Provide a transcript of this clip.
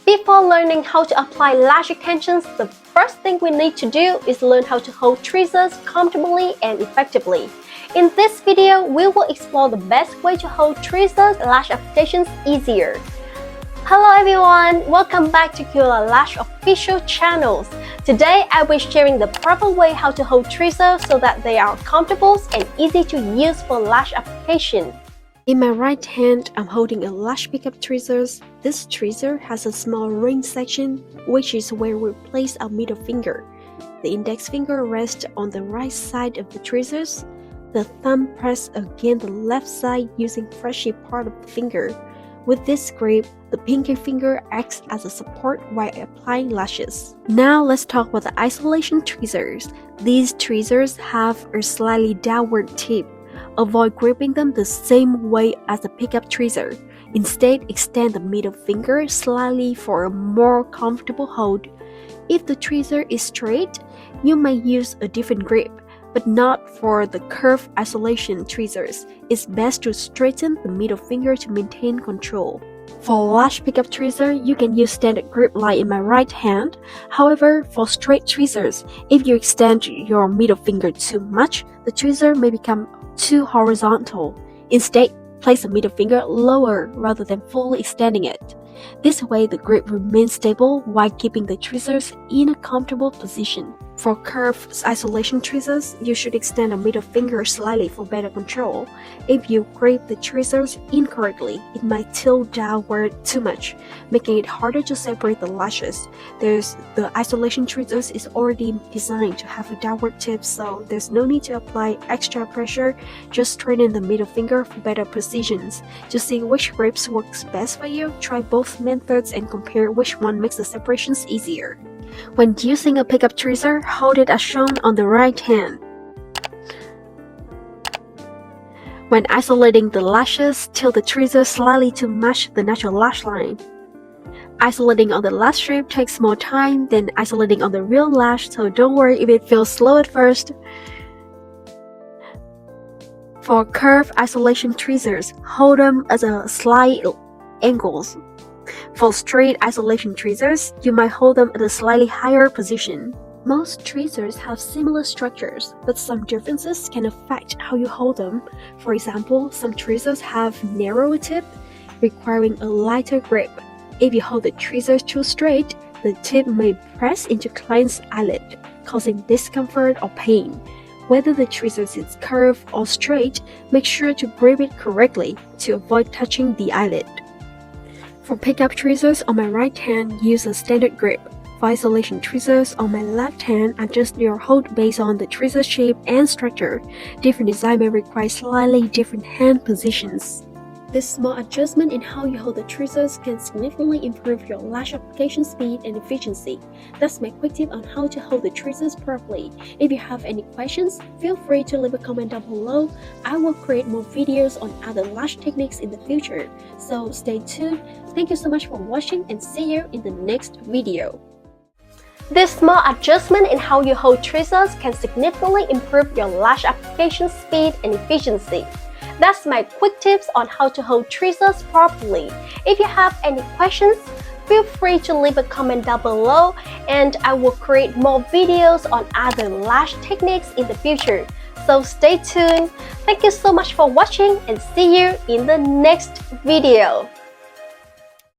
Before learning how to apply lash extensions, the first thing we need to do is learn how to hold tweezers comfortably and effectively. In this video, we will explore the best way to hold tweezers lash applications easier. Hello everyone, welcome back to Ciula Lash official channels. Today I will be sharing the proper way how to hold tweezers so that they are comfortable and easy to use for lash application. In my right hand, I'm holding a lash pickup tweezers. This tweezer has a small ring section, which is where we place our middle finger. The index finger rests on the right side of the tweezers. The thumb presses against the left side using fleshy part of the finger. With this grip, the pinky finger acts as a support while applying lashes. Now let's talk about the isolation tweezers. These tweezers have a slightly downward tip. Avoid gripping them the same way as the pickup tweezer. Instead, extend the middle finger slightly for a more comfortable hold. If the tweezer is straight, you may use a different grip, but not for the curved isolation tweezers. It's best to straighten the middle finger to maintain control. For lash pickup tweezer, you can use standard grip like in my right hand. However, for straight tweezers, if you extend your middle finger too much, the tweezer may become too horizontal. Instead, place the middle finger lower rather than fully extending it. This way, the grip remains stable while keeping the tweezers in a comfortable position. For curved isolation tweezers, you should extend the middle finger slightly for better control. If you grip the tweezers incorrectly, it might tilt downward too much, making it harder to separate the lashes. The isolation tweezers is already designed to have a downward tip, so there's no need to apply extra pressure. Just straighten the middle finger for better precision. To see which grips works best for you, try both methods and compare which one makes the separations easier. When using a pickup tweezer, hold it as shown on the right hand. When isolating the lashes, tilt the tweezer slightly to match the natural lash line. Isolating on the lash strip takes more time than isolating on the real lash, so don't worry if it feels slow at first. For curved isolation tweezers, hold them at a slight angles. For straight isolation tweezers, you might hold them at a slightly higher position. Most tweezers have similar structures, but some differences can affect how you hold them. For example, some tweezers have narrower tip, requiring a lighter grip. If you hold the tweezers too straight, the tip may press into client's eyelid, causing discomfort or pain. Whether the tweezers is curved or straight, make sure to grip it correctly to avoid touching the eyelid. For pickup tweezers on my right hand, use a standard grip. For isolation tweezers on my left hand, adjust your hold based on the tweezer shape and structure. Different design may require slightly different hand positions. This small adjustment in how you hold the tweezers can significantly improve your lash application speed and efficiency. That's my quick tip on how to hold the tweezers properly. If you have any questions, feel free to leave a comment down below. I will create more videos on other lash techniques in the future. So stay tuned. Thank you so much for watching and see you in the next video. This small adjustment in how you hold tweezers can significantly improve your lash application speed and efficiency. That's my quick tips on how to hold tweezers properly. If you have any questions, feel free to leave a comment down below and I will create more videos on other lash techniques in the future. So stay tuned. Thank you so much for watching and see you in the next video.